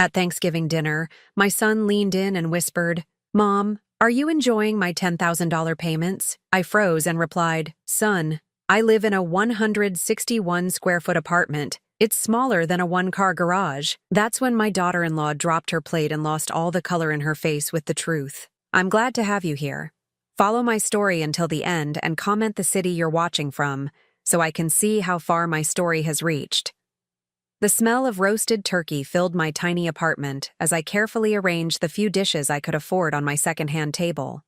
At Thanksgiving dinner, my son leaned in and whispered, "Mom, are you enjoying my $10,000 payments?" I froze and replied, "Son, I live in a 161 square foot apartment. It's smaller than a one-car garage." That's when my daughter-in-law dropped her plate and lost all the color in her face with the truth. I'm glad to have you here. Follow my story until the end and comment the city you're watching from, so I can see how far my story has reached. The smell of roasted turkey filled my tiny apartment as I carefully arranged the few dishes I could afford on my secondhand table.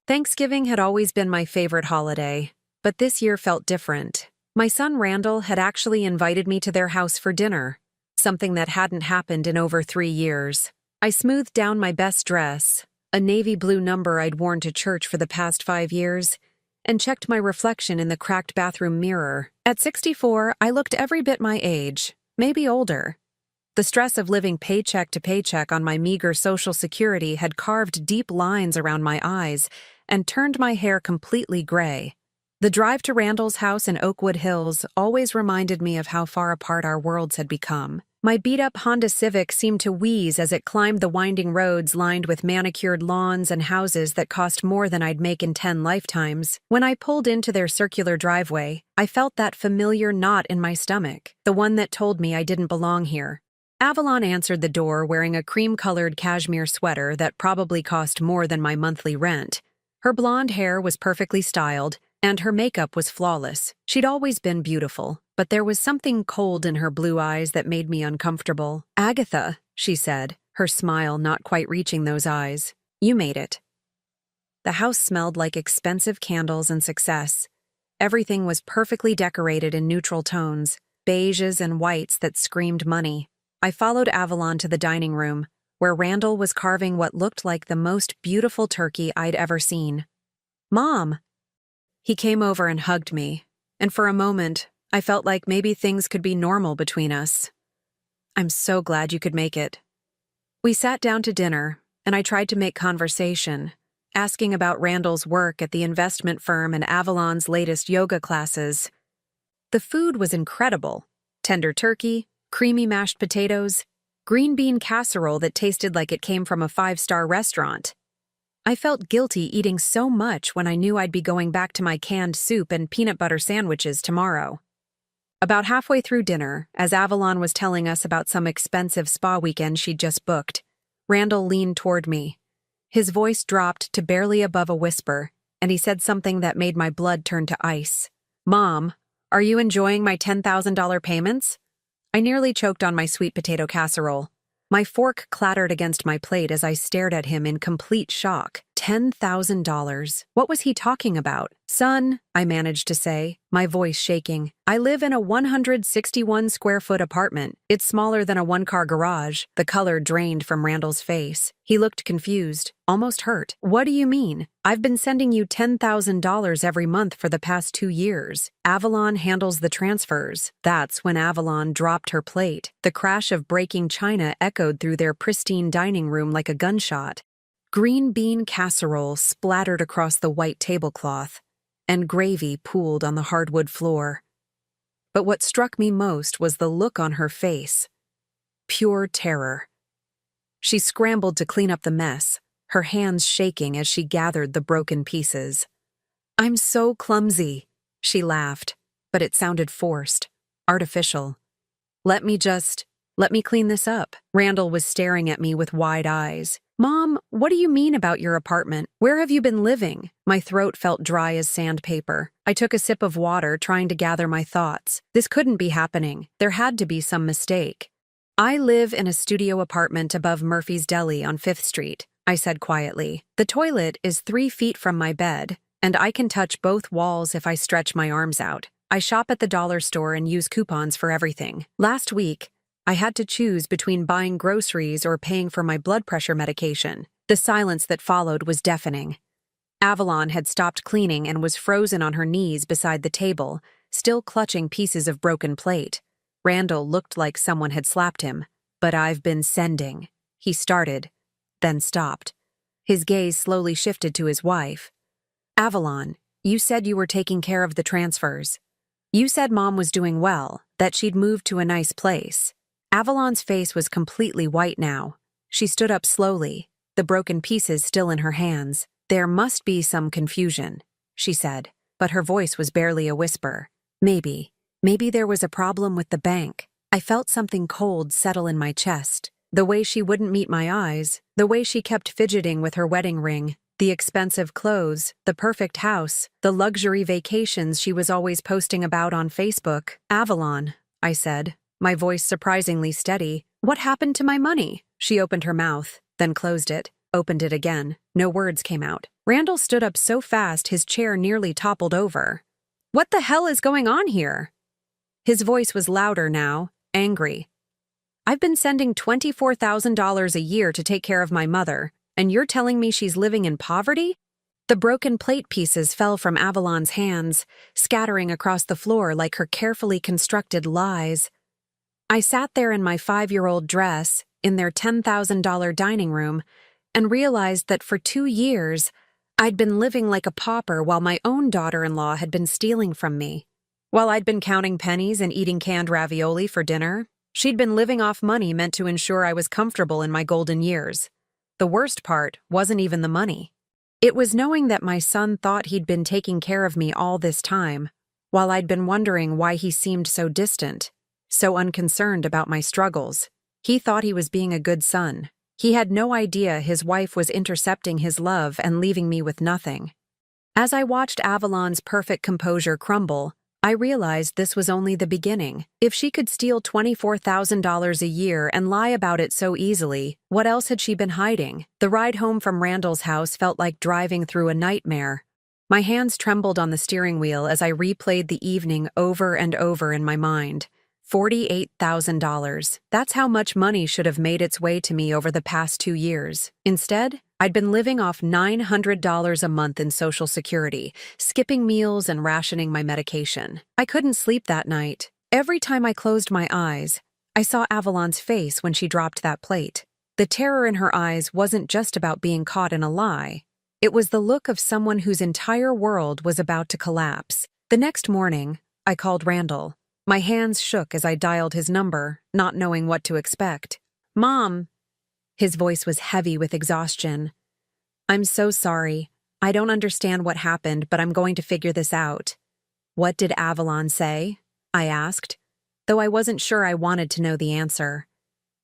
Thanksgiving had always been my favorite holiday, but this year felt different. My son Randall had actually invited me to their house for dinner, something that hadn't happened in over 3 years. I smoothed down my best dress, a navy blue number I'd worn to church for the past 5 years, and checked my reflection in the cracked bathroom mirror. At 64, I looked every bit my age. Maybe older. The stress of living paycheck to paycheck on my meager Social Security had carved deep lines around my eyes and turned my hair completely gray. The drive to Randall's house in Oakwood Hills always reminded me of how far apart our worlds had become. My beat-up Honda Civic seemed to wheeze as it climbed the winding roads lined with manicured lawns and houses that cost more than I'd make in 10 lifetimes. When I pulled into their circular driveway, I felt that familiar knot in my stomach, the one that told me I didn't belong here. Avalon answered the door wearing a cream-colored cashmere sweater that probably cost more than my monthly rent. Her blonde hair was perfectly styled, and her makeup was flawless. She'd always been beautiful, but there was something cold in her blue eyes that made me uncomfortable. "Agatha," she said, her smile not quite reaching those eyes. "You made it." The house smelled like expensive candles and success. Everything was perfectly decorated in neutral tones, beiges and whites that screamed money. I followed Avalon to the dining room, where Randall was carving what looked like the most beautiful turkey I'd ever seen. "Mom!" He came over and hugged me, and for a moment, I felt like maybe things could be normal between us. "I'm so glad you could make it." We sat down to dinner, and I tried to make conversation, asking about Randall's work at the investment firm and Avalon's latest yoga classes. The food was incredible. Tender turkey, creamy mashed potatoes, green bean casserole that tasted like it came from a 5-star restaurant. I felt guilty eating so much when I knew I'd be going back to my canned soup and peanut butter sandwiches tomorrow. About halfway through dinner, as Avalon was telling us about some expensive spa weekend she'd just booked, Randall leaned toward me. His voice dropped to barely above a whisper, and he said something that made my blood turn to ice. "Mom, are you enjoying my $10,000 payments?" I nearly choked on my sweet potato casserole. My fork clattered against my plate as I stared at him in complete shock. $10,000. What was he talking about? "Son," I managed to say, my voice shaking, "I live in a 161 square foot apartment. It's smaller than a one-car garage." The color drained from Randall's face. He looked confused, almost hurt. "What do you mean? I've been sending you $10,000 every month for the past 2 years. Avalon handles the transfers." That's when Avalon dropped her plate. The crash of breaking china echoed through their pristine dining room like a gunshot. Green bean casserole splattered across the white tablecloth, and gravy pooled on the hardwood floor. But what struck me most was the look on her face. Pure terror. She scrambled to clean up the mess, her hands shaking as she gathered the broken pieces. "I'm so clumsy," she laughed, but it sounded forced, artificial. Let me clean this up." Randall was staring at me with wide eyes. "Mom, what do you mean about your apartment? Where have you been living?" My throat felt dry as sandpaper. I took a sip of water, trying to gather my thoughts. This couldn't be happening. There had to be some mistake. "I live in a studio apartment above Murphy's Deli on 5th Street, I said quietly. "The toilet is 3 feet from my bed, and I can touch both walls if I stretch my arms out. I shop at the dollar store and use coupons for everything. Last week, I had to choose between buying groceries or paying for my blood pressure medication." The silence that followed was deafening. Avalon had stopped cleaning and was frozen on her knees beside the table, still clutching pieces of broken plate. Randall looked like someone had slapped him. "But I've been sending," he started, then stopped. His gaze slowly shifted to his wife. "Avalon, you said you were taking care of the transfers. You said Mom was doing well, that she'd moved to a nice place. Avalon's face was completely white now. She stood up slowly, the broken pieces still in her hands. "There must be some confusion," she said, but her voice was barely a whisper. Maybe there was a problem with the bank. I felt something cold settle in my chest. The way she wouldn't meet my eyes, the way she kept fidgeting with her wedding ring, the expensive clothes, the perfect house, the luxury vacations she was always posting about on Facebook. "Avalon," I said, my voice surprisingly steady. "What happened to my money?" She opened her mouth, then closed it, opened it again. No words came out. Randall stood up so fast his chair nearly toppled over. "What the hell is going on here?" His voice was louder now, angry. "I've been sending $24,000 a year to take care of my mother, and you're telling me she's living in poverty?" The broken plate pieces fell from Avalon's hands, scattering across the floor like her carefully constructed lies. I sat there in my 5-year-old dress, in their $10,000 dining room, and realized that for 2 years, I'd been living like a pauper while my own daughter-in-law had been stealing from me. While I'd been counting pennies and eating canned ravioli for dinner, she'd been living off money meant to ensure I was comfortable in my golden years. The worst part wasn't even the money. It was knowing that my son thought he'd been taking care of me all this time, while I'd been wondering why he seemed so distant, so unconcerned about my struggles. He thought he was being a good son. He had no idea his wife was intercepting his love and leaving me with nothing. As I watched Avalon's perfect composure crumble, I realized this was only the beginning. If she could steal $24,000 a year and lie about it so easily, what else had she been hiding? The ride home from Randall's house felt like driving through a nightmare. My hands trembled on the steering wheel as I replayed the evening over and over in my mind. $48,000. That's how much money should have made its way to me over the past 2 years. Instead, I'd been living off $900 a month in Social Security, skipping meals and rationing my medication. I couldn't sleep that night. Every time I closed my eyes, I saw Avalon's face when she dropped that plate. The terror in her eyes wasn't just about being caught in a lie. It was the look of someone whose entire world was about to collapse. The next morning, I called Randall. My hands shook as I dialed his number, not knowing what to expect. "Mom." His voice was heavy with exhaustion. "I'm so sorry. I don't understand what happened, but I'm going to figure this out." "What did Avalon say?" I asked, though I wasn't sure I wanted to know the answer.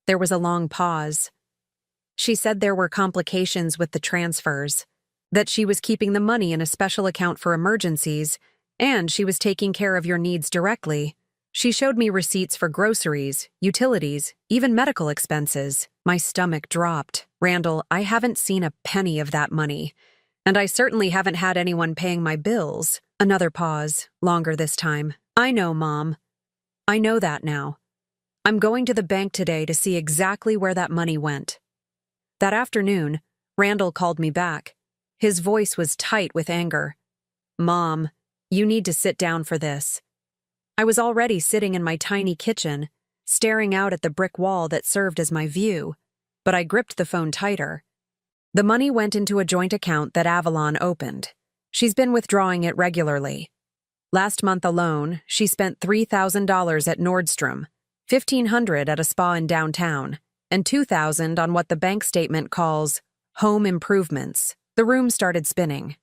There was a long pause. "She said there were complications with the transfers, that she was keeping the money in a special account for emergencies, and she was taking care of your needs directly. She showed me receipts for groceries, utilities, even medical expenses." My stomach dropped. "Randall, I haven't seen a penny of that money. And I certainly haven't had anyone paying my bills." Another pause, longer this time. "I know, Mom. I know that now. I'm going to the bank today to see exactly where that money went." That afternoon, Randall called me back. His voice was tight with anger. "Mom, you need to sit down for this." I was already sitting in my tiny kitchen, staring out at the brick wall that served as my view, but I gripped the phone tighter. The money went into a joint account that Avalon opened. She's been withdrawing it regularly. Last month alone, she spent $3,000 at Nordstrom, $1,500 at a spa in downtown, and $2,000 on what the bank statement calls home improvements. The room started spinning.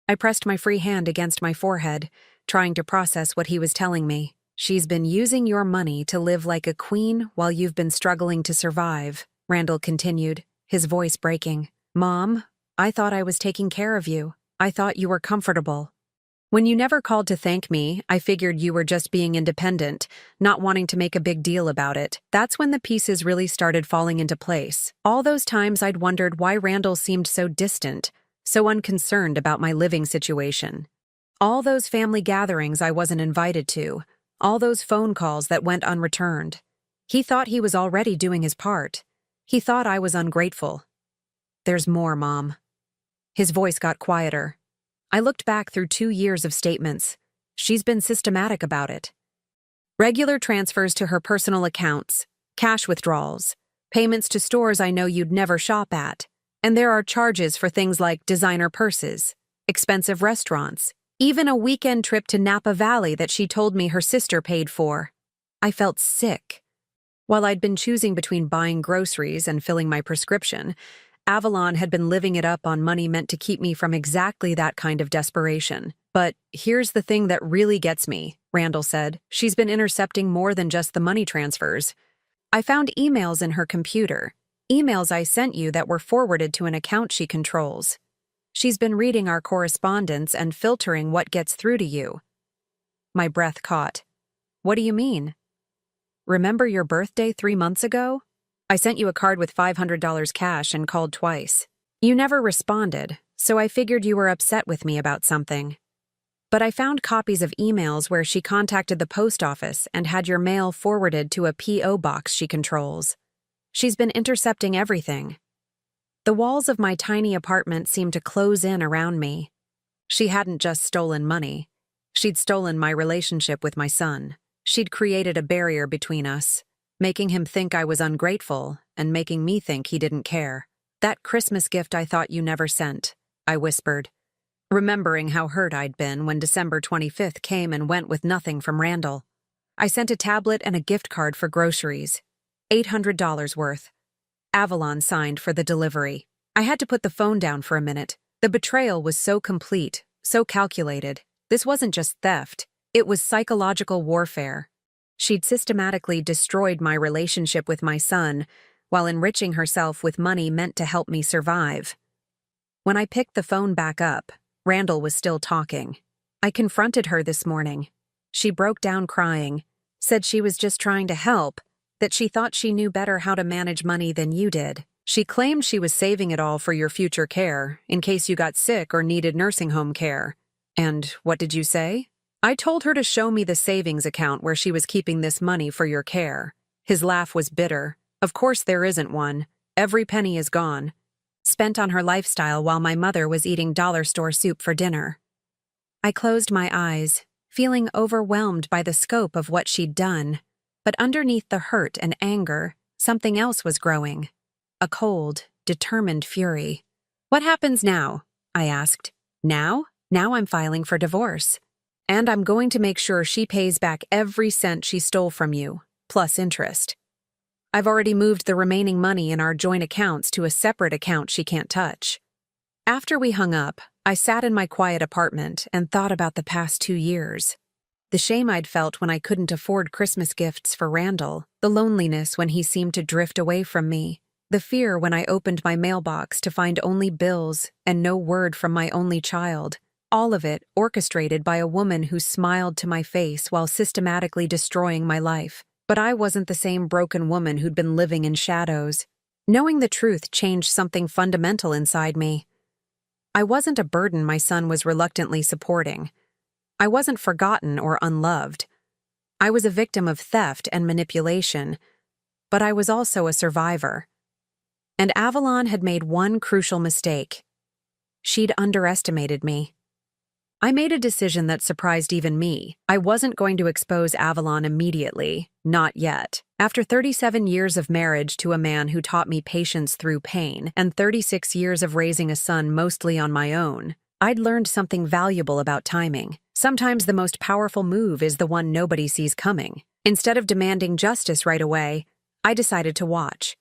I pressed my free hand against my forehead, trying to process what he was telling me. "She's been using your money to live like a queen while you've been struggling to survive," Randall continued, his voice breaking. "Mom, I thought I was taking care of you. I thought you were comfortable. When you never called to thank me, I figured you were just being independent, not wanting to make a big deal about it." That's when the pieces really started falling into place. All those times I'd wondered why Randall seemed so distant, so unconcerned about my living situation. All those family gatherings I wasn't invited to, all those phone calls that went unreturned. He thought he was already doing his part. He thought I was ungrateful. "There's more, Mom." His voice got quieter. I looked back through 2 years of statements. She's been systematic about it. Regular transfers to her personal accounts, cash withdrawals, payments to stores I know you'd never shop at, and there are charges for things like designer purses, expensive restaurants, even a weekend trip to Napa Valley that she told me her sister paid for. I felt sick. While I'd been choosing between buying groceries and filling my prescription, Avalon had been living it up on money meant to keep me from exactly that kind of desperation. But here's the thing that really gets me, Randall said. She's been intercepting more than just the money transfers. I found emails in her computer, emails I sent you that were forwarded to an account she controls. She's been reading our correspondence and filtering what gets through to you. My breath caught. What do you mean? Remember your birthday 3 months ago? I sent you a card with $500 cash and called twice. You never responded, so I figured you were upset with me about something. But I found copies of emails where she contacted the post office and had your mail forwarded to a P.O. box she controls. She's been intercepting everything. The walls of my tiny apartment seemed to close in around me. She hadn't just stolen money. She'd stolen my relationship with my son. She'd created a barrier between us, making him think I was ungrateful and making me think he didn't care. That Christmas gift I thought you never sent, I whispered, remembering how hurt I'd been when December 25th came and went with nothing from Randall. I sent a tablet and a gift card for groceries, $800 worth. Avalon signed for the delivery. I had to put the phone down for a minute. The betrayal was so complete, so calculated. This wasn't just theft. It was psychological warfare. She'd systematically destroyed my relationship with my son while enriching herself with money meant to help me survive. When I picked the phone back up, Randall was still talking. I confronted her this morning. She broke down crying, said she was just trying to help, that she thought she knew better how to manage money than you did. She claimed she was saving it all for your future care, in case you got sick or needed nursing home care. And what did you say? I told her to show me the savings account where she was keeping this money for your care. His laugh was bitter. Of course there isn't one. Every penny is gone. Spent on her lifestyle while my mother was eating dollar store soup for dinner. I closed my eyes, feeling overwhelmed by the scope of what she'd done. But underneath the hurt and anger, something else was growing. A cold, determined fury. What happens now? I asked. Now? Now I'm filing for divorce. And I'm going to make sure she pays back every cent she stole from you, plus interest. I've already moved the remaining money in our joint accounts to a separate account she can't touch. After we hung up, I sat in my quiet apartment and thought about the past 2 years. The shame I'd felt when I couldn't afford Christmas gifts for Randall, the loneliness when he seemed to drift away from me, the fear when I opened my mailbox to find only bills and no word from my only child. All of it orchestrated by a woman who smiled to my face while systematically destroying my life. But I wasn't the same broken woman who'd been living in shadows. Knowing the truth changed something fundamental inside me. I wasn't a burden my son was reluctantly supporting. I wasn't forgotten or unloved. I was a victim of theft and manipulation, but I was also a survivor. And Avalon had made one crucial mistake. She'd underestimated me. I made a decision that surprised even me. I wasn't going to expose Avalon immediately, not yet. After 37 years of marriage to a man who taught me patience through pain, and 36 years of raising a son mostly on my own, I'd learned something valuable about timing. Sometimes the most powerful move is the one nobody sees coming. Instead of demanding justice right away, I decided to watch.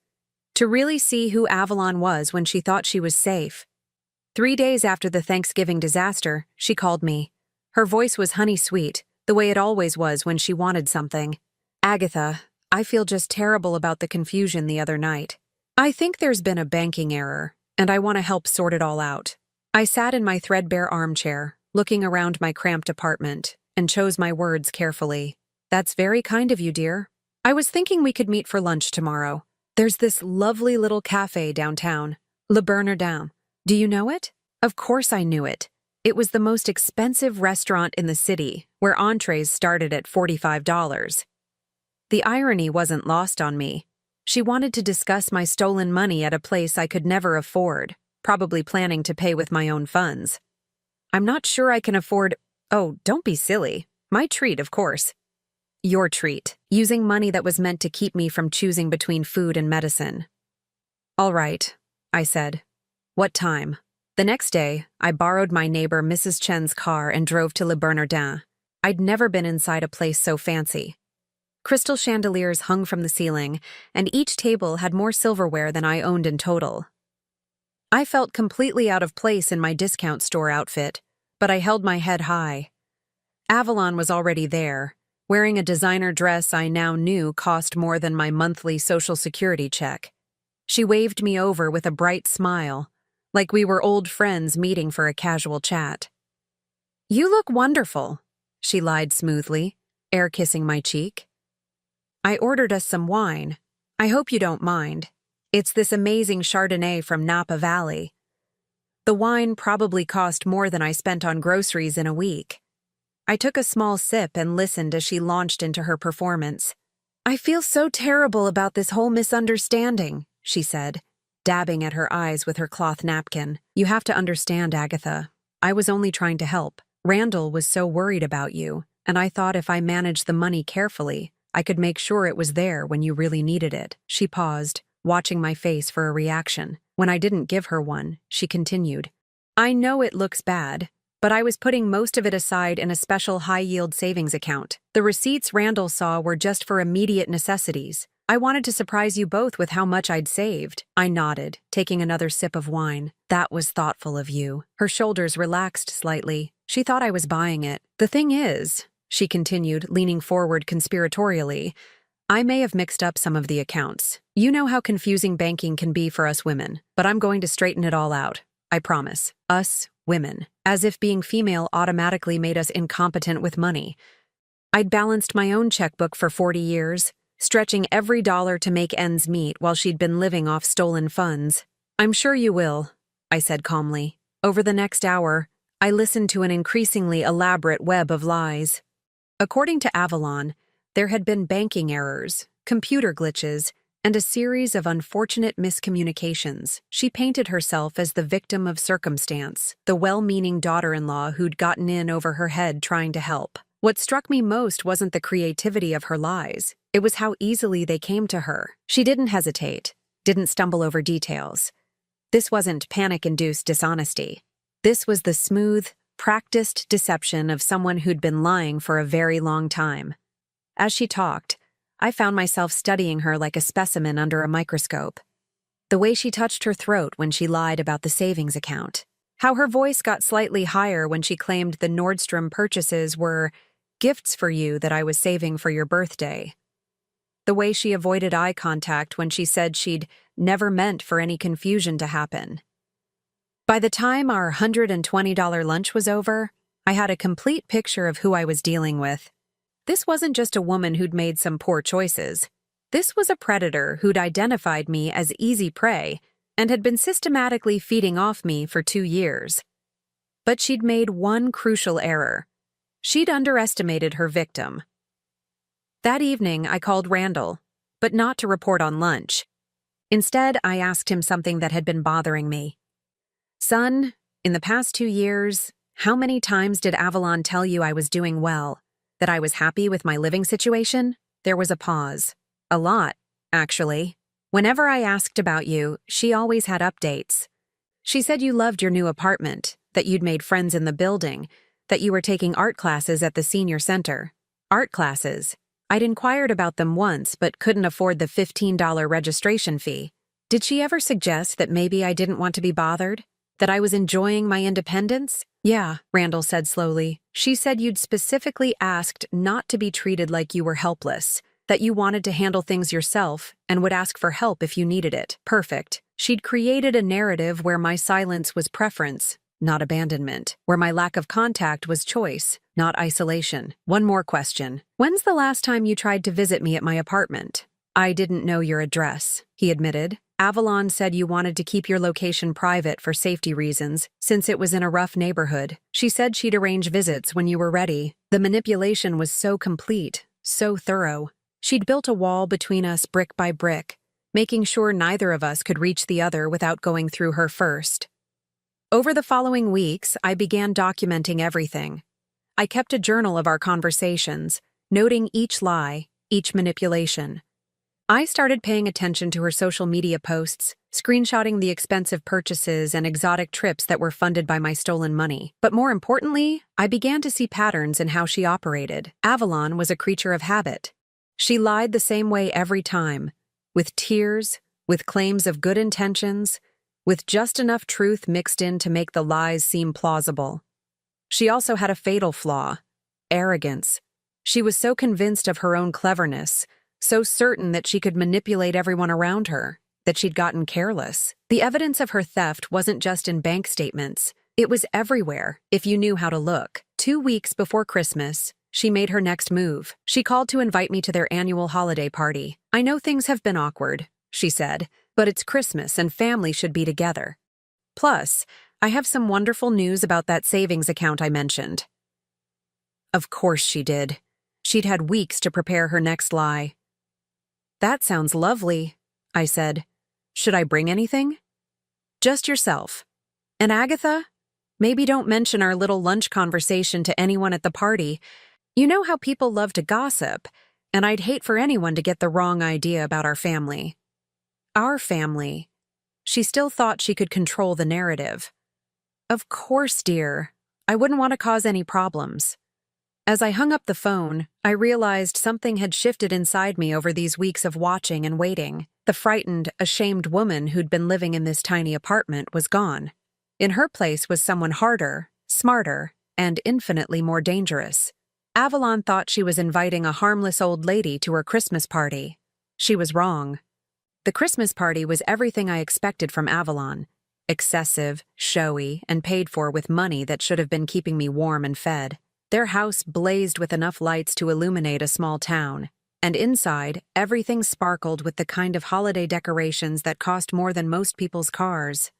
To really see who Avalon was when she thought she was safe. 3 days after the Thanksgiving disaster, she called me. Her voice was honey-sweet, the way it always was when she wanted something. Agatha, I feel just terrible about the confusion the other night. I think there's been a banking error, and I want to help sort it all out. I sat in my threadbare armchair, looking around my cramped apartment, and chose my words carefully. That's very kind of you, dear. I was thinking we could meet for lunch tomorrow. There's this lovely little cafe downtown, Le Bernardin. Do you know it? Of course I knew it. It was the most expensive restaurant in the city, where entrees started at $45. The irony wasn't lost on me. She wanted to discuss my stolen money at a place I could never afford, probably planning to pay with my own funds. I'm not sure I can afford— Oh, don't be silly. My treat, of course. Your treat, using money that was meant to keep me from choosing between food and medicine. All right, I said. What time? The next day, I borrowed my neighbor Mrs. Chen's car and drove to Le Bernardin. I'd never been inside a place so fancy. Crystal chandeliers hung from the ceiling, and each table had more silverware than I owned in total. I felt completely out of place in my discount store outfit, but I held my head high. Avalon was already there, wearing a designer dress I now knew cost more than my monthly Social Security check. She waved me over with a bright smile, like we were old friends meeting for a casual chat. "You look wonderful," she lied smoothly, air-kissing my cheek. "I ordered us some wine. I hope you don't mind. It's this amazing Chardonnay from Napa Valley." The wine probably cost more than I spent on groceries in a week. I took a small sip and listened as she launched into her performance. "I feel so terrible about this whole misunderstanding," she said, dabbing at her eyes with her cloth napkin. "You have to understand, Agatha. I was only trying to help. Randall was so worried about you, and I thought if I managed the money carefully, I could make sure it was there when you really needed it." She paused, watching my face for a reaction. When I didn't give her one, she continued, "I know it looks bad, but I was putting most of it aside in a special high-yield savings account. The receipts Randall saw were just for immediate necessities. I wanted to surprise you both with how much I'd saved." I nodded, taking another sip of wine. "That was thoughtful of you." Her shoulders relaxed slightly. She thought I was buying it. "The thing is," she continued, leaning forward conspiratorially, "I may have mixed up some of the accounts. You know how confusing banking can be for us women, but I'm going to straighten it all out. I promise. Us women. As if being female automatically made us incompetent with money. I'd balanced my own checkbook for 40 years, stretching every dollar to make ends meet while she'd been living off stolen funds. "I'm sure you will," I said calmly. Over the next hour, I listened to an increasingly elaborate web of lies. According to Avalon, there had been banking errors, computer glitches, and a series of unfortunate miscommunications. She painted herself as the victim of circumstance, the well-meaning daughter-in-law who'd gotten in over her head trying to help. What struck me most wasn't the creativity of her lies. It was how easily they came to her. She didn't hesitate, didn't stumble over details. This wasn't panic-induced dishonesty. This was the smooth, practiced deception of someone who'd been lying for a very long time. As she talked, I found myself studying her like a specimen under a microscope. The way she touched her throat when she lied about the savings account. How her voice got slightly higher when she claimed the Nordstrom purchases were gifts for you that I was saving for your birthday. The way she avoided eye contact when she said she'd never meant for any confusion to happen. By the time our $120 lunch was over, I had a complete picture of who I was dealing with. This wasn't just a woman who'd made some poor choices. This was a predator who'd identified me as easy prey and had been systematically feeding off me for 2 years. But she'd made one crucial error. She'd underestimated her victim. That evening, I called Randall, but not to report on lunch. Instead, I asked him something that had been bothering me. "Son, in the past 2 years, how many times did Avalon tell you I was doing well, that I was happy with my living situation?" There was a pause. "A lot, actually. Whenever I asked about you, she always had updates. She said you loved your new apartment, that you'd made friends in the building, that you were taking art classes at the senior center." Art classes. I'd inquired about them once, but couldn't afford the $15 registration fee. Did she ever suggest that maybe I didn't want to be bothered? That I was enjoying my independence? "Yeah," Randall said slowly. "She said you'd specifically asked not to be treated like you were helpless, that you wanted to handle things yourself and would ask for help if you needed it." Perfect. She'd created a narrative where my silence was preference, not abandonment, where my lack of contact was choice, not isolation. "One more question. When's the last time you tried to visit me at my apartment?" "I didn't know your address," he admitted. "Avalon said you wanted to keep your location private for safety reasons, since it was in a rough neighborhood. She said she'd arrange visits when you were ready." The manipulation was so complete, so thorough. She'd built a wall between us brick by brick, making sure neither of us could reach the other without going through her first. Over the following weeks, I began documenting everything. I kept a journal of our conversations, noting each lie, each manipulation. I started paying attention to her social media posts, screenshotting the expensive purchases and exotic trips that were funded by my stolen money. But more importantly, I began to see patterns in how she operated. Avalon was a creature of habit. She lied the same way every time, with tears, with claims of good intentions, with just enough truth mixed in to make the lies seem plausible. She also had a fatal flaw: arrogance. She was so convinced of her own cleverness, so certain that she could manipulate everyone around her, that she'd gotten careless. The evidence of her theft wasn't just in bank statements. It was everywhere, if you knew how to look. 2 weeks before Christmas, she made her next move. She called to invite me to their annual holiday party. "I know things have been awkward," she said, "but it's Christmas and family should be together. Plus, I have some wonderful news about that savings account I mentioned." Of course she did. She'd had weeks to prepare her next lie. "That sounds lovely," I said. "Should I bring anything?" "Just yourself. And Agatha, maybe don't mention our little lunch conversation to anyone at the party. You know how people love to gossip, and I'd hate for anyone to get the wrong idea about our family." Our family. She still thought she could control the narrative. "Of course, dear. I wouldn't want to cause any problems." As I hung up the phone, I realized something had shifted inside me over these weeks of watching and waiting. The frightened, ashamed woman who'd been living in this tiny apartment was gone. In her place was someone harder, smarter, and infinitely more dangerous. Avalon thought she was inviting a harmless old lady to her Christmas party. She was wrong. The Christmas party was everything I expected from Avalon: excessive, showy, and paid for with money that should have been keeping me warm and fed. Their house blazed with enough lights to illuminate a small town, and inside, everything sparkled with the kind of holiday decorations that cost more than most people's cars.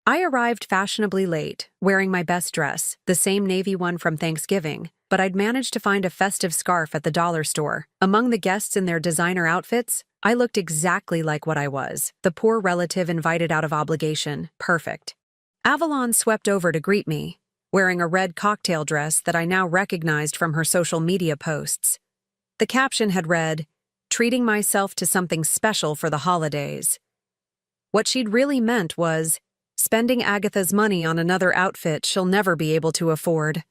I arrived fashionably late, wearing my best dress, the same navy one from Thanksgiving, but I'd managed to find a festive scarf at the dollar store. Among the guests in their designer outfits, I looked exactly like what I was, the poor relative invited out of obligation, perfect. Avalon swept over to greet me, wearing a red cocktail dress that I now recognized from her social media posts. The caption had read, "Treating myself to something special for the holidays." What she'd really meant was, spending Agatha's money on another outfit she'll never be able to afford.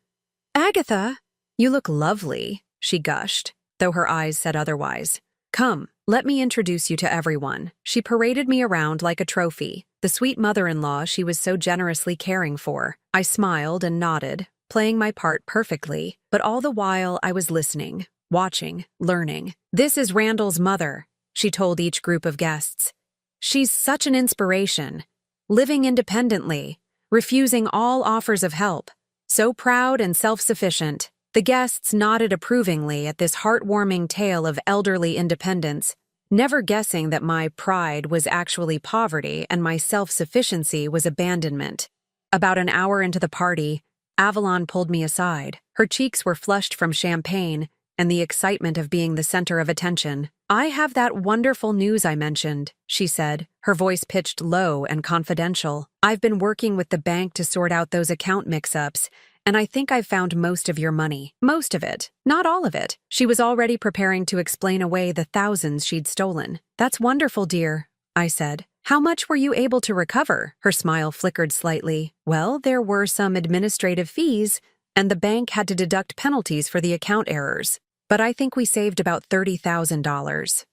"Agatha, you look lovely," she gushed, though her eyes said otherwise. "Come, let me introduce you to everyone." She paraded me around like a trophy, the sweet mother-in-law she was so generously caring for. I smiled and nodded, playing my part perfectly, but all the while I was listening, watching, learning. "This is Randall's mother," she told each group of guests. "She's such an inspiration, living independently, refusing all offers of help, so proud and self-sufficient." The guests nodded approvingly at this heartwarming tale of elderly independence, never guessing that my pride was actually poverty and my self-sufficiency was abandonment. About an hour into the party, Avalon pulled me aside. Her cheeks were flushed from champagne and the excitement of being the center of attention. "I have that wonderful news I mentioned," she said, her voice pitched low and confidential. "I've been working with the bank to sort out those account mix-ups, and I think I've found most of your money. Most of it, not all of it." She was already preparing to explain away the thousands she'd stolen. "That's wonderful, dear," I said. "How much were you able to recover?" Her smile flickered slightly. "Well, there were some administrative fees, and the bank had to deduct penalties for the account errors. But I think we saved about $30,000.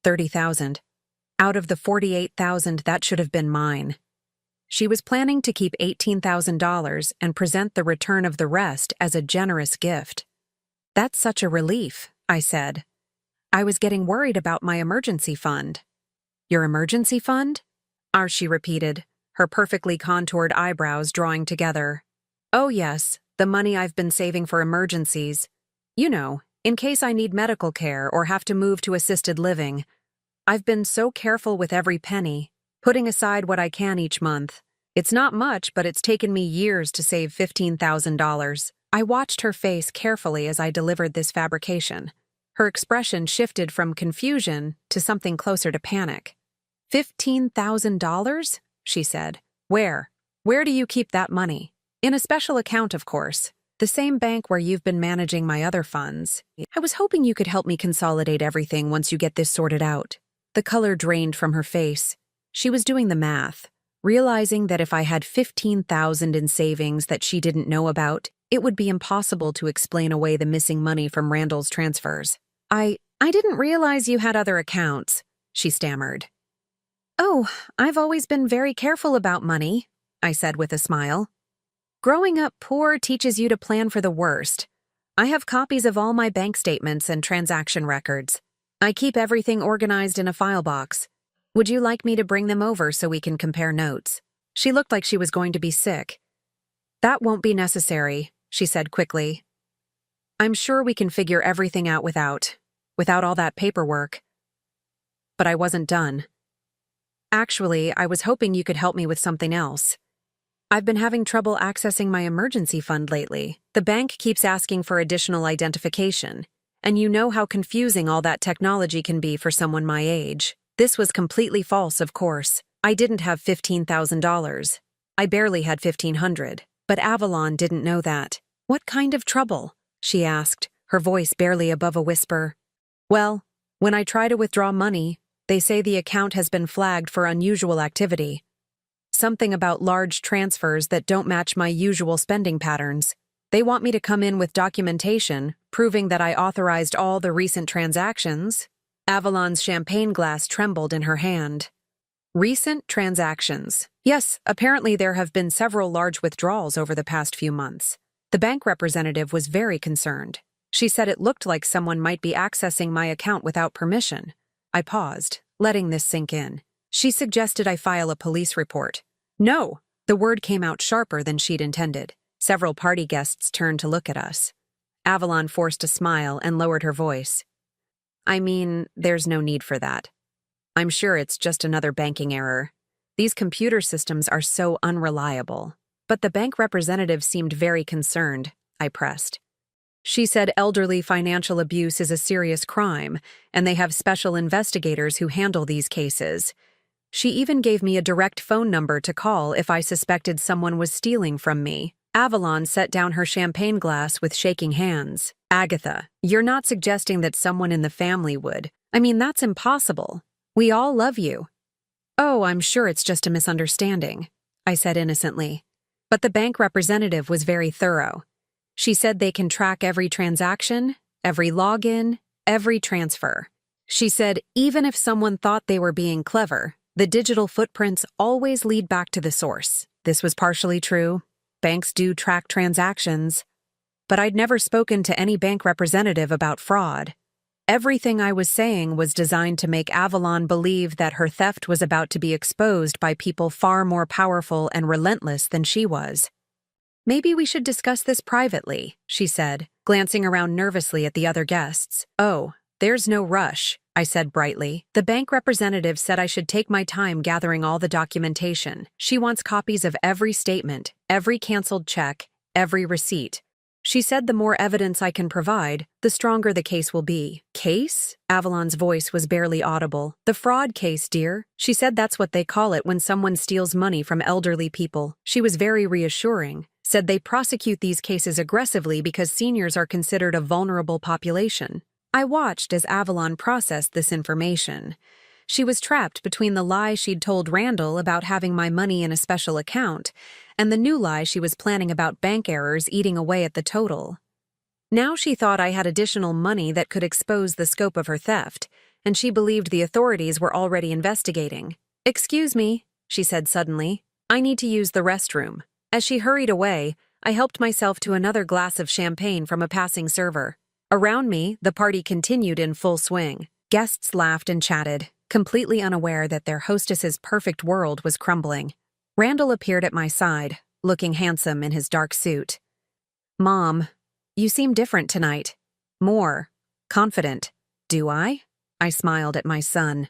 $30,000. Out of the $48,000 that should have been mine. She was planning to keep $18,000 and present the return of the rest as a generous gift. "That's such a relief," I said. "I was getting worried about my emergency fund." "Your emergency fund?" She repeated, her perfectly contoured eyebrows drawing together. "Oh yes, the money I've been saving for emergencies. You know, in case I need medical care or have to move to assisted living. I've been so careful with every penny, putting aside what I can each month. It's not much, but it's taken me years to save $15,000. I watched her face carefully as I delivered this fabrication. Her expression shifted from confusion to something closer to panic. $15,000? She said. Where do you keep that money?" "In a special account, of course. The same bank where you've been managing my other funds. I was hoping you could help me consolidate everything once you get this sorted out." The color drained from her face. She was doing the math, realizing that if I had $15,000 in savings that she didn't know about, it would be impossible to explain away the missing money from Randall's transfers. I didn't realize you had other accounts, she stammered. Oh, I've always been very careful about money, I said with a smile. Growing up poor teaches you to plan for the worst. I have copies of all my bank statements and transaction records. I keep everything organized in a file box. Would you like me to bring them over so we can compare notes? She looked like she was going to be sick. That won't be necessary, she said quickly. I'm sure we can figure everything out without all that paperwork. But I wasn't done. Actually, I was hoping you could help me with something else. I've been having trouble accessing my emergency fund lately. The bank keeps asking for additional identification, and you know how confusing all that technology can be for someone my age. This was completely false, of course. I didn't have $15,000. I barely had $1,500, but Avalon didn't know that. What kind of trouble? She asked, her voice barely above a whisper. Well, when I try to withdraw money, they say the account has been flagged for unusual activity. Something about large transfers that don't match my usual spending patterns. They want me to come in with documentation proving that I authorized all the recent transactions. Avalon's champagne glass trembled in her hand. Recent transactions. Yes, apparently there have been several large withdrawals over the past few months. The bank representative was very concerned. She said it looked like someone might be accessing my account without permission. I paused, letting this sink in. She suggested I file a police report. No! The word came out sharper than she'd intended. Several party guests turned to look at us. Avalon forced a smile and lowered her voice. I mean, there's no need for that. I'm sure it's just another banking error. These computer systems are so unreliable. But the bank representative seemed very concerned, I pressed. She said elderly financial abuse is a serious crime, and they have special investigators who handle these cases. She even gave me a direct phone number to call if I suspected someone was stealing from me. Avalon set down her champagne glass with shaking hands. Agatha, you're not suggesting that someone in the family would. I mean, that's impossible. We all love you. Oh, I'm sure it's just a misunderstanding, I said innocently. But the bank representative was very thorough. She said they can track every transaction, every login, every transfer. She said even if someone thought they were being clever, the digital footprints always lead back to the source. This was partially true. Banks do track transactions. But I'd never spoken to any bank representative about fraud. Everything I was saying was designed to make Avalon believe that her theft was about to be exposed by people far more powerful and relentless than she was. Maybe we should discuss this privately, she said, glancing around nervously at the other guests. Oh, there's no rush, I said brightly. The bank representative said I should take my time gathering all the documentation. She wants copies of every statement, every canceled check, every receipt. She said the more evidence I can provide, the stronger the case will be. Case? Avalon's voice was barely audible. The fraud case, dear. She said that's what they call it when someone steals money from elderly people. She was very reassuring. Said they prosecute these cases aggressively because seniors are considered a vulnerable population. I watched as Avalon processed this information. She was trapped between the lie she'd told Randall about having my money in a special account and the new lie she was planning about bank errors eating away at the total. Now she thought I had additional money that could expose the scope of her theft, and she believed the authorities were already investigating. Excuse me, she said suddenly. I need to use the restroom. As she hurried away, I helped myself to another glass of champagne from a passing server. Around me, the party continued in full swing. Guests laughed and chatted, completely unaware that their hostess's perfect world was crumbling. Randall appeared at my side, looking handsome in his dark suit. Mom, you seem different tonight. More confident. Do I? I smiled at my son.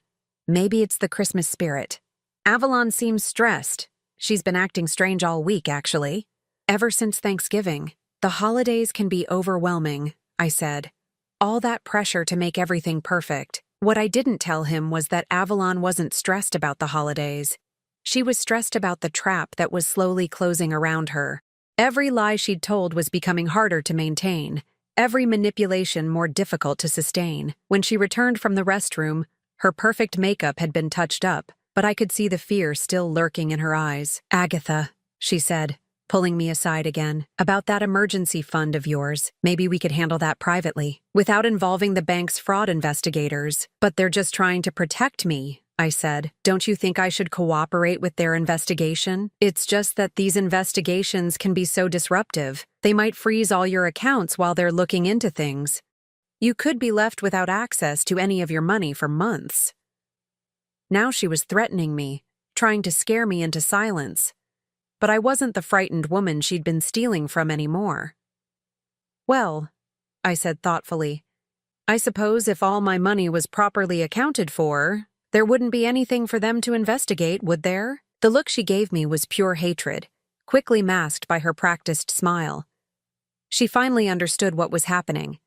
Maybe it's the Christmas spirit. Avalon seems stressed. She's been acting strange all week, actually. Ever since Thanksgiving. The holidays can be overwhelming, I said. All that pressure to make everything perfect. What I didn't tell him was that Avalon wasn't stressed about the holidays. She was stressed about the trap that was slowly closing around her. Every lie she'd told was becoming harder to maintain, every manipulation more difficult to sustain. When she returned from the restroom, her perfect makeup had been touched up, but I could see the fear still lurking in her eyes. Agatha, she said, pulling me aside again. About that emergency fund of yours, maybe we could handle that privately, without involving the bank's fraud investigators. But they're just trying to protect me, I said. Don't you think I should cooperate with their investigation? It's just that these investigations can be so disruptive. They might freeze all your accounts while they're looking into things. You could be left without access to any of your money for months. Now she was threatening me, trying to scare me into silence. But I wasn't the frightened woman she'd been stealing from anymore. Well, I said thoughtfully, I suppose if all my money was properly accounted for, there wouldn't be anything for them to investigate, would there? The look she gave me was pure hatred, quickly masked by her practiced smile. She finally understood what was happening.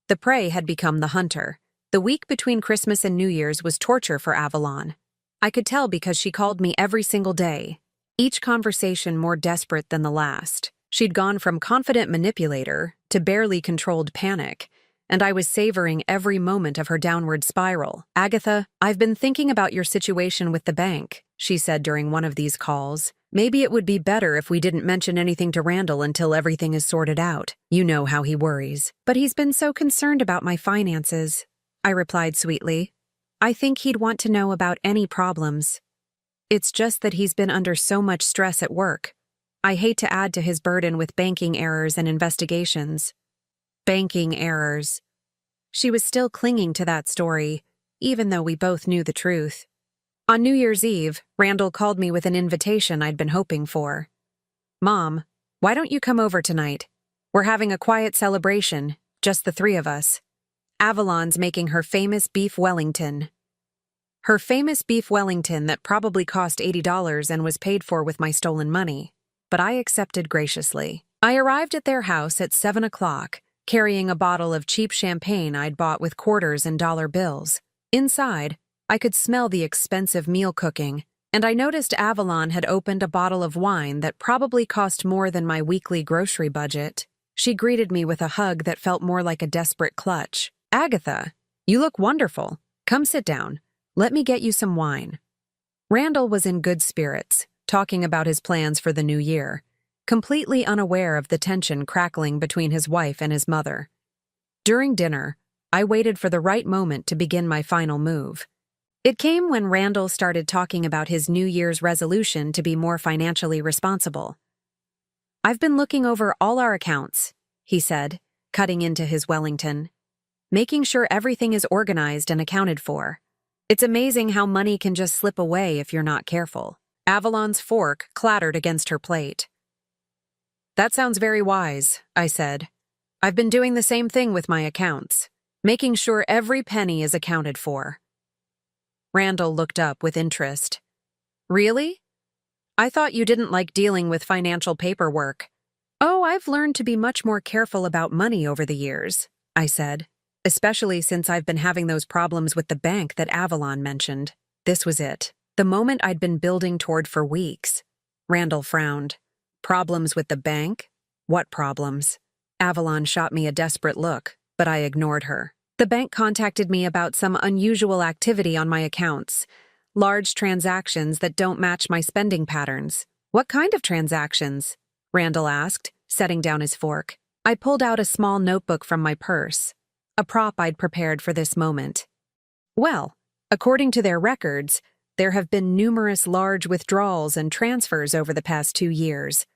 The prey had become the hunter. The week between Christmas and New Year's was torture for Avalon. I could tell because she called me every single day, each conversation more desperate than the last. She'd gone from confident manipulator to barely controlled panic, and I was savoring every moment of her downward spiral. Agatha, I've been thinking about your situation with the bank, she said during one of these calls. Maybe it would be better if we didn't mention anything to Randall until everything is sorted out. You know how he worries. But he's been so concerned about my finances, I replied sweetly. I think he'd want to know about any problems. It's just that he's been under so much stress at work. I hate to add to his burden with banking errors and investigations. Banking errors. She was still clinging to that story, even though we both knew the truth. On New Year's Eve, Randall called me with an invitation I'd been hoping for. Mom, why don't you come over tonight? We're having a quiet celebration, just the three of us. Avalon's making her famous beef Wellington. Her famous beef Wellington that probably cost $80 and was paid for with my stolen money. But I accepted graciously. I arrived at their house at 7 o'clock, carrying a bottle of cheap champagne I'd bought with quarters and dollar bills. Inside, I could smell the expensive meal cooking, and I noticed Avalon had opened a bottle of wine that probably cost more than my weekly grocery budget. She greeted me with a hug that felt more like a desperate clutch. Agatha, you look wonderful. Come sit down. Let me get you some wine. Randall was in good spirits, talking about his plans for the new year, completely unaware of the tension crackling between his wife and his mother. During dinner, I waited for the right moment to begin my final move. It came when Randall started talking about his New Year's resolution to be more financially responsible. I've been looking over all our accounts, he said, cutting into his Wellington, making sure everything is organized and accounted for. It's amazing how money can just slip away if you're not careful. Avalon's fork clattered against her plate. That sounds very wise, I said. I've been doing the same thing with my accounts, making sure every penny is accounted for. Randall looked up with interest. Really? I thought you didn't like dealing with financial paperwork. Oh, I've learned to be much more careful about money over the years, I said, especially since I've been having those problems with the bank that Avalon mentioned. This was it, the moment I'd been building toward for weeks. Randall frowned. Problems with the bank? What problems? Avalon shot me a desperate look, but I ignored her. The bank contacted me about some unusual activity on my accounts, large transactions that don't match my spending patterns. What kind of transactions? Randall asked, setting down his fork. I pulled out a small notebook from my purse, a prop I'd prepared for this moment. Well, according to their records, there have been numerous large withdrawals and transfers over the past 2 years.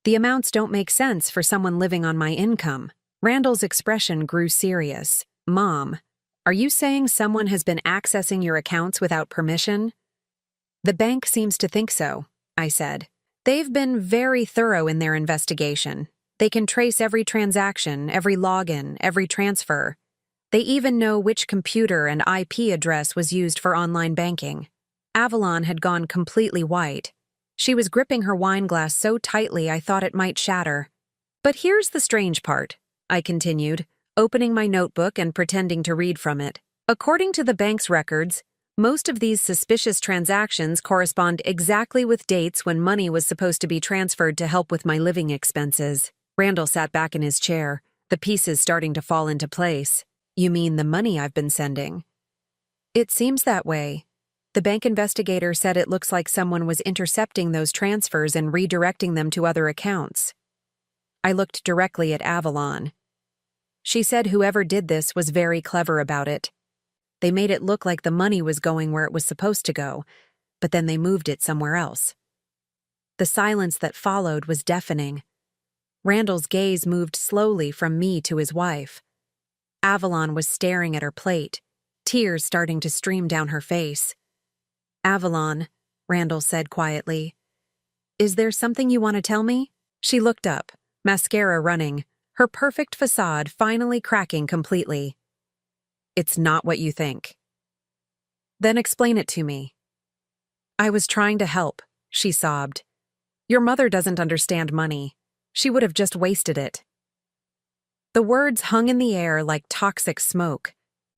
The amounts don't make sense for someone living on my income. Randall's expression grew serious. Mom, are you saying someone has been accessing your accounts without permission? The bank seems to think so, I said. They've been very thorough in their investigation. They can trace every transaction, every login, every transfer. They even know which computer and IP address was used for online banking. Avalon had gone completely white. She was gripping her wine glass so tightly I thought it might shatter. But here's the strange part, I continued, opening my notebook and pretending to read from it. According to the bank's records, most of these suspicious transactions correspond exactly with dates when money was supposed to be transferred to help with my living expenses. Randall sat back in his chair, the pieces starting to fall into place. You mean the money I've been sending? It seems that way. The bank investigator said it looks like someone was intercepting those transfers and redirecting them to other accounts. I looked directly at Avalon. She said whoever did this was very clever about it. They made it look like the money was going where it was supposed to go, but then they moved it somewhere else. The silence that followed was deafening. Randall's gaze moved slowly from me to his wife. Avalon was staring at her plate, tears starting to stream down her face. "Avalon," Randall said quietly, "is there something you want to tell me?" She looked up, mascara running, her perfect facade finally cracking completely. "It's not what you think." "Then explain it to me." "I was trying to help," she sobbed. "Your mother doesn't understand money. She would have just wasted it." The words hung in the air like toxic smoke.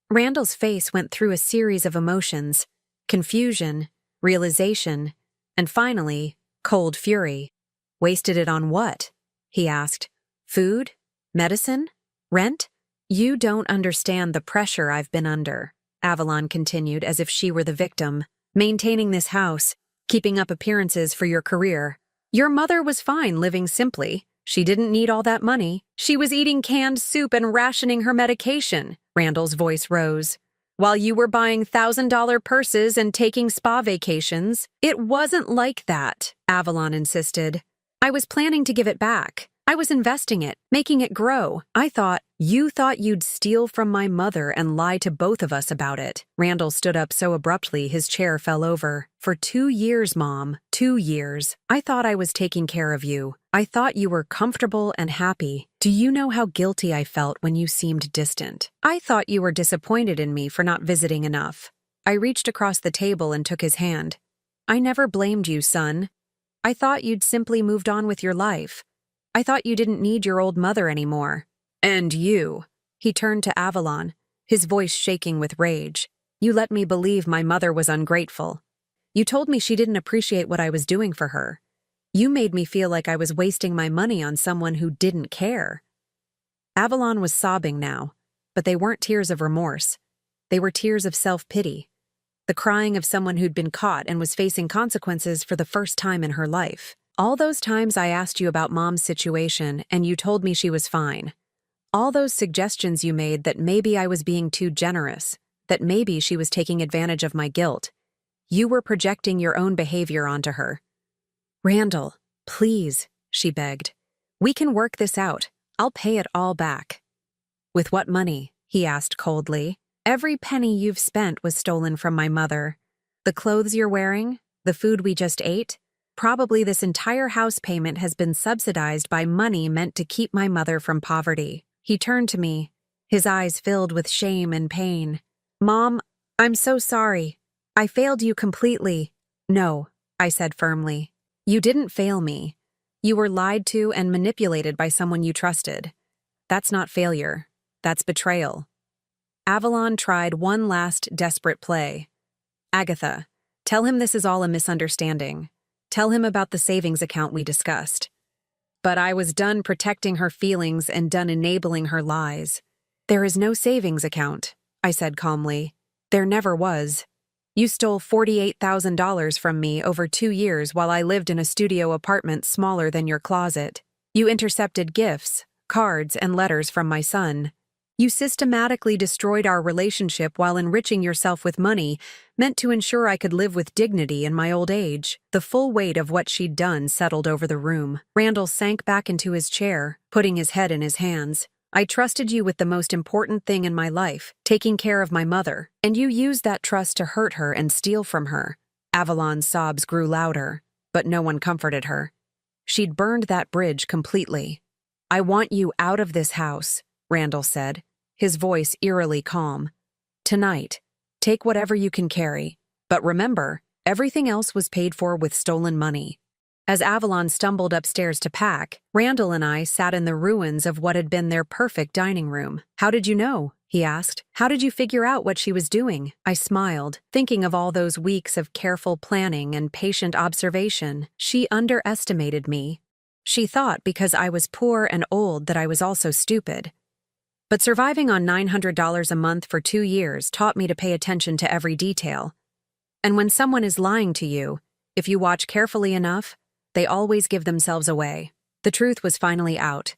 Randall's face went through a series of emotions: confusion, realization, and finally, cold fury. "Wasted it on what?" he asked. "Food? Medicine? Rent?" "You don't understand the pressure I've been under," Avalon continued as if she were the victim. "Maintaining this house, keeping up appearances for your career. Your mother was fine living simply. She didn't need all that money. She was eating canned soup and rationing her medication." Randall's voice rose. "While you were buying $1,000 purses and taking spa vacations." "It wasn't like that," Avalon insisted. "I was planning to give it back. I was investing it, making it grow. You thought you'd steal from my mother and lie to both of us about it." Randall stood up so abruptly his chair fell over. "For 2 years, Mom. 2 years. I thought I was taking care of you. I thought you were comfortable and happy. Do you know how guilty I felt when you seemed distant? I thought you were disappointed in me for not visiting enough." I reached across the table and took his hand. "I never blamed you, son. I thought you'd simply moved on with your life. I thought you didn't need your old mother anymore. And you," he turned to Avalon, his voice shaking with rage. "You let me believe my mother was ungrateful. You told me she didn't appreciate what I was doing for her. You made me feel like I was wasting my money on someone who didn't care." Avalon was sobbing now, but they weren't tears of remorse. They were tears of self-pity, the crying of someone who'd been caught and was facing consequences for the first time in her life. "All those times I asked you about Mom's situation and you told me she was fine. All those suggestions you made that maybe I was being too generous, that maybe she was taking advantage of my guilt. You were projecting your own behavior onto her." "Randall, please," she begged. "We can work this out. I'll pay it all back." "With what money?" he asked coldly. "Every penny you've spent was stolen from my mother. The clothes you're wearing, the food we just ate. Probably this entire house payment has been subsidized by money meant to keep my mother from poverty." He turned to me, his eyes filled with shame and pain. "Mom, I'm so sorry. I failed you completely." "No," I said firmly. "You didn't fail me. You were lied to and manipulated by someone you trusted. That's not failure. That's betrayal." Avalon tried one last desperate play. "Agatha, tell him this is all a misunderstanding. Tell him about the savings account we discussed." But I was done protecting her feelings and done enabling her lies. "There is no savings account," I said calmly. "There never was. You stole $48,000 from me over 2 years while I lived in a studio apartment smaller than your closet. You intercepted gifts, cards, and letters from my son. You systematically destroyed our relationship while enriching yourself with money meant to ensure I could live with dignity in my old age." The full weight of what she'd done settled over the room. Randall sank back into his chair, putting his head in his hands. "I trusted you with the most important thing in my life, taking care of my mother, and you used that trust to hurt her and steal from her." Avalon's sobs grew louder, but no one comforted her. She'd burned that bridge completely. "I want you out of this house," Randall said, his voice eerily calm. "Tonight, take whatever you can carry, but remember, everything else was paid for with stolen money." As Avalon stumbled upstairs to pack, Randall and I sat in the ruins of what had been their perfect dining room. "How did you know?" he asked. "How did you figure out what she was doing?" I smiled, thinking of all those weeks of careful planning and patient observation. She underestimated me. She thought because I was poor and old that I was also stupid. But surviving on $900 a month for 2 years taught me to pay attention to every detail. And when someone is lying to you, if you watch carefully enough, they always give themselves away. The truth was finally out.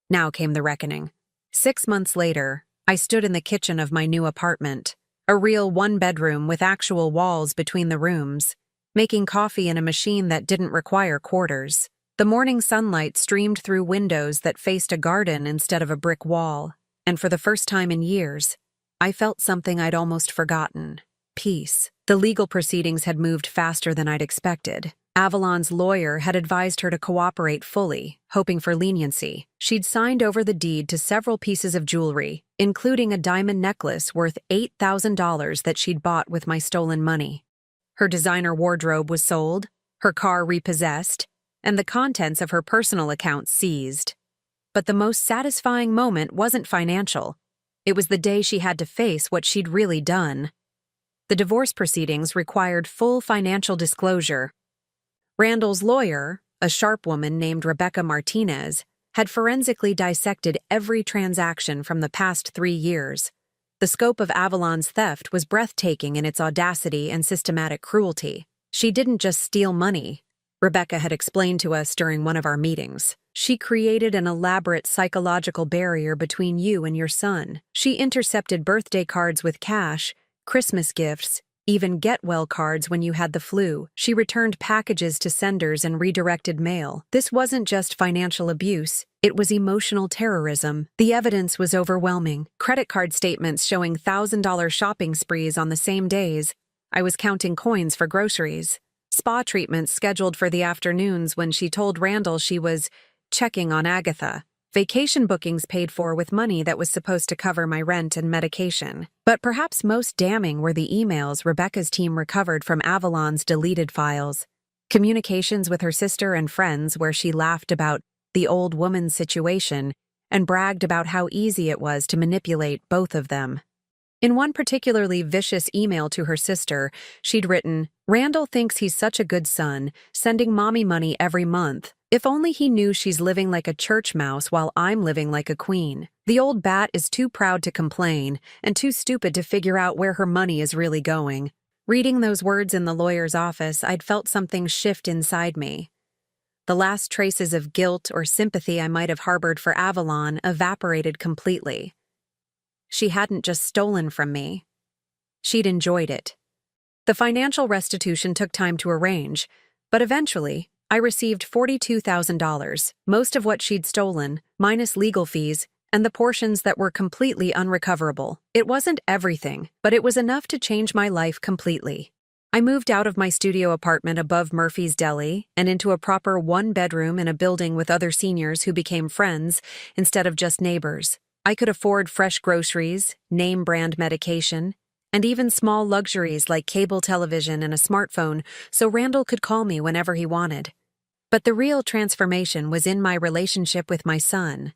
Now came the reckoning. 6 months later, I stood in the kitchen of my new apartment, a real one-bedroom with actual walls between the rooms, making coffee in a machine that didn't require quarters. The morning sunlight streamed through windows that faced a garden instead of a brick wall, and for the first time in years, I felt something I'd almost forgotten: peace. The legal proceedings had moved faster than I'd expected. Avalon's lawyer had advised her to cooperate fully, hoping for leniency. She'd signed over the deed to several pieces of jewelry, including a diamond necklace worth $8,000 that she'd bought with my stolen money. Her designer wardrobe was sold, her car repossessed, and the contents of her personal account seized. But the most satisfying moment wasn't financial. It was the day she had to face what she'd really done. The divorce proceedings required full financial disclosure. Randall's lawyer, a sharp woman named Rebecca Martinez, had forensically dissected every transaction from the past 3 years. The scope of Avalon's theft was breathtaking in its audacity and systematic cruelty. She didn't just steal money, Rebecca had explained to us during one of our meetings. She created an elaborate psychological barrier between you and your son. She intercepted birthday cards with cash, Christmas gifts, even get-well cards when you had the flu. She returned packages to senders and redirected mail. This wasn't just financial abuse, it was emotional terrorism. The evidence was overwhelming. Credit card statements showing $1,000 shopping sprees on the same days. I was counting coins for groceries. Spa treatments scheduled for the afternoons when she told Randall she was checking on Agatha. Vacation bookings paid for with money that was supposed to cover my rent and medication. But perhaps most damning were the emails Rebecca's team recovered from Avalon's deleted files. Communications with her sister and friends where she laughed about the old woman's situation and bragged about how easy it was to manipulate both of them. In one particularly vicious email to her sister, she'd written, "Randall thinks he's such a good son, sending mommy money every month. If only he knew she's living like a church mouse while I'm living like a queen. The old bat is too proud to complain and too stupid to figure out where her money is really going." Reading those words in the lawyer's office, I'd felt something shift inside me. The last traces of guilt or sympathy I might have harbored for Avalon evaporated completely. She hadn't just stolen from me. She'd enjoyed it. The financial restitution took time to arrange, but eventually, I received $42,000, most of what she'd stolen, minus legal fees, and the portions that were completely unrecoverable. It wasn't everything, but it was enough to change my life completely. I moved out of my studio apartment above Murphy's Deli and into a proper one-bedroom in a building with other seniors who became friends instead of just neighbors. I could afford fresh groceries, name-brand medication, and even small luxuries like cable television and a smartphone so Randall could call me whenever he wanted. But the real transformation was in my relationship with my son.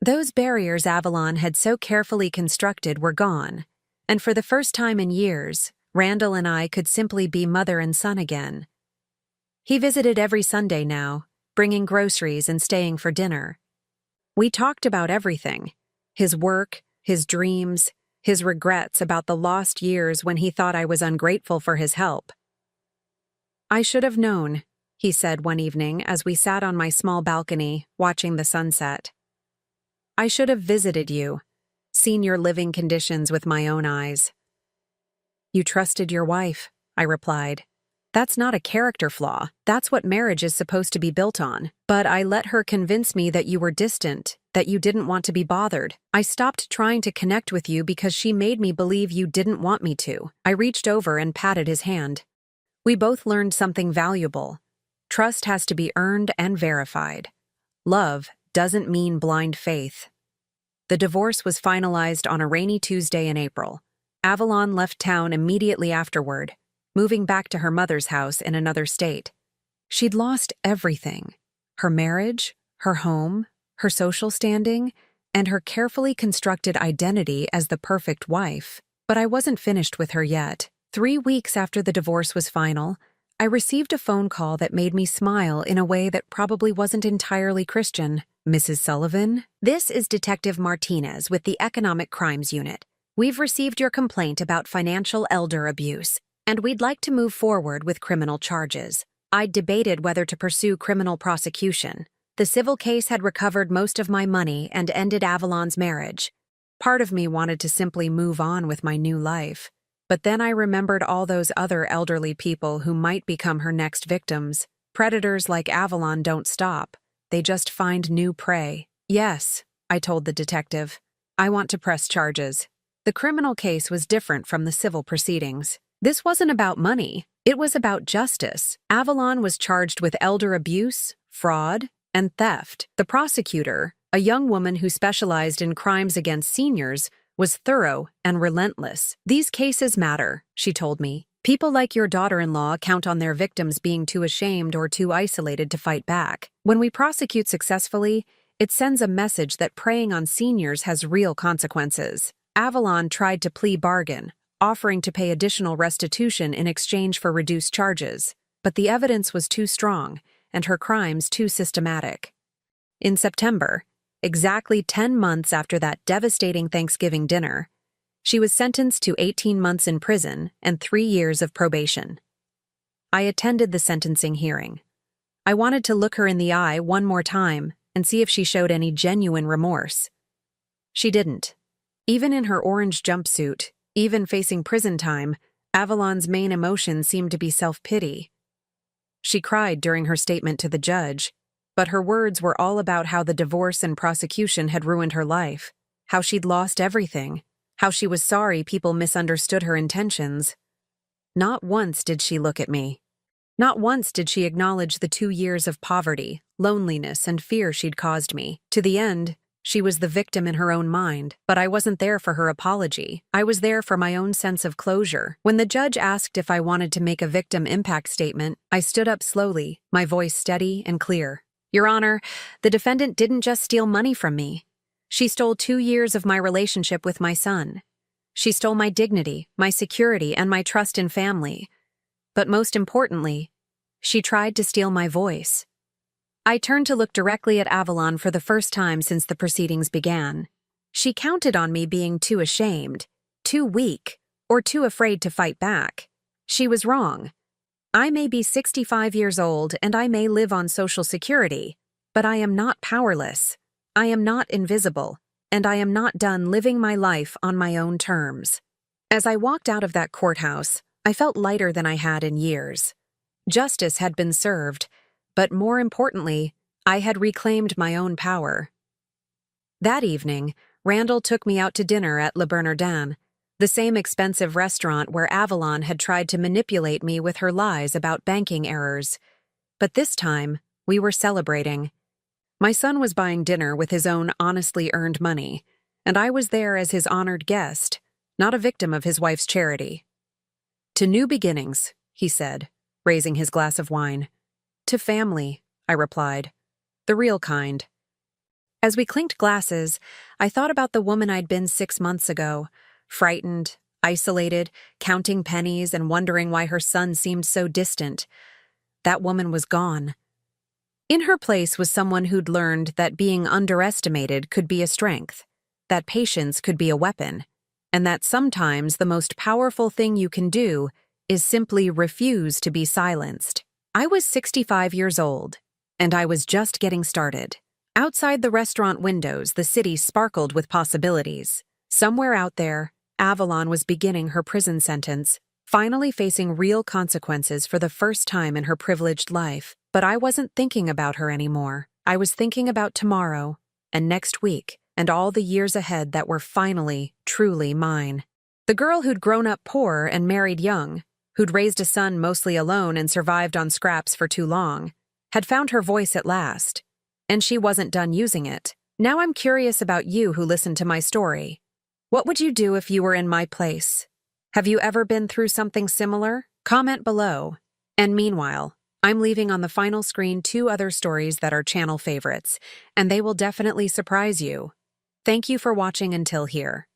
Those barriers Avalon had so carefully constructed were gone, and for the first time in years, Randall and I could simply be mother and son again. He visited every Sunday now, bringing groceries and staying for dinner. We talked about everything: his work, his dreams, his regrets about the lost years when he thought I was ungrateful for his help. "I should have known," he said one evening as we sat on my small balcony, watching the sunset. "I should have visited you, seen your living conditions with my own eyes." "You trusted your wife," I replied. "That's not a character flaw. That's what marriage is supposed to be built on. But I let her convince me that you were distant, that you didn't want to be bothered. I stopped trying to connect with you because she made me believe you didn't want me to." I reached over and patted his hand. We both learned something valuable. Trust has to be earned and verified. Love doesn't mean blind faith. The divorce was finalized on a rainy Tuesday in April. Avalon left town immediately afterward, moving back to her mother's house in another state. She'd lost everything: her marriage, her home, her social standing, and her carefully constructed identity as the perfect wife. But I wasn't finished with her yet. 3 weeks after the divorce was final, I received a phone call that made me smile in a way that probably wasn't entirely Christian. "Mrs. Sullivan, this is Detective Martinez with the Economic Crimes Unit. We've received your complaint about financial elder abuse. and we'd like to move forward with criminal charges. I'd debated whether to pursue criminal prosecution. The civil case had recovered most of my money and ended Avalon's marriage. Part of me wanted to simply move on with my new life. But then I remembered all those other elderly people who might become her next victims. Predators like Avalon don't stop. They just find new prey. Yes, I told the detective. I want to press charges. The criminal case was different from the civil proceedings. This wasn't about money. It was about justice. Avalon was charged with elder abuse, fraud, and theft. The prosecutor, a young woman who specialized in crimes against seniors, was thorough and relentless. These cases matter, she told me. People like your daughter-in-law count on their victims being too ashamed or too isolated to fight back. When we prosecute successfully, it sends a message that preying on seniors has real consequences. Avalon tried to plea bargain, offering to pay additional restitution in exchange for reduced charges. But the evidence was too strong, and her crimes too systematic. In September, exactly 10 months after that devastating Thanksgiving dinner, she was sentenced to 18 months in prison and 3 years of probation. I attended the sentencing hearing. I wanted to look her in the eye one more time and see if she showed any genuine remorse. She didn't. Even in her orange jumpsuit, even facing prison time, Avalon's main emotion seemed to be self-pity. She cried during her statement to the judge, but her words were all about how the divorce and prosecution had ruined her life, how she'd lost everything, how she was sorry people misunderstood her intentions. Not once did she look at me. Not once did she acknowledge the 2 years of poverty, loneliness, and fear she'd caused me. To the end, she was the victim in her own mind, but I wasn't there for her apology. I was there for my own sense of closure. When the judge asked if I wanted to make a victim impact statement, I stood up slowly, my voice steady and clear. Your Honor, the defendant didn't just steal money from me. She stole 2 years of my relationship with my son. She stole my dignity, my security, and my trust in family. But most importantly, she tried to steal my voice. I turned to look directly at Avalon for the first time since the proceedings began. She counted on me being too ashamed, too weak, or too afraid to fight back. She was wrong. I may be 65 years old and I may live on Social Security, but I am not powerless. I am not invisible, and I am not done living my life on my own terms. As I walked out of that courthouse, I felt lighter than I had in years. Justice had been served, but more importantly, I had reclaimed my own power. That evening, Randall took me out to dinner at Le Bernardin, the same expensive restaurant where Avalon had tried to manipulate me with her lies about banking errors. But this time, we were celebrating. My son was buying dinner with his own honestly earned money, and I was there as his honored guest, not a victim of his wife's charity. To new beginnings, he said, raising his glass of wine. To family, I replied. The real kind. As we clinked glasses, I thought about the woman I'd been 6 months ago, frightened, isolated, counting pennies and wondering why her son seemed so distant. That woman was gone. In her place was someone who'd learned that being underestimated could be a strength, that patience could be a weapon, and that sometimes the most powerful thing you can do is simply refuse to be silenced. I was 65 years old, and I was just getting started. Outside the restaurant windows, the city sparkled with possibilities. Somewhere out there, Avalon was beginning her prison sentence, finally facing real consequences for the first time in her privileged life. But I wasn't thinking about her anymore. I was thinking about tomorrow, and next week, and all the years ahead that were finally, truly mine. The girl who'd grown up poor and married young, who'd raised a son mostly alone and survived on scraps for too long, had found her voice at last, and she wasn't done using it. Now I'm curious about you who listened to my story. What would you do if you were in my place? Have you ever been through something similar? Comment below. And meanwhile, I'm leaving on the final screen 2 other stories that are channel favorites, and they will definitely surprise you. Thank you for watching until here.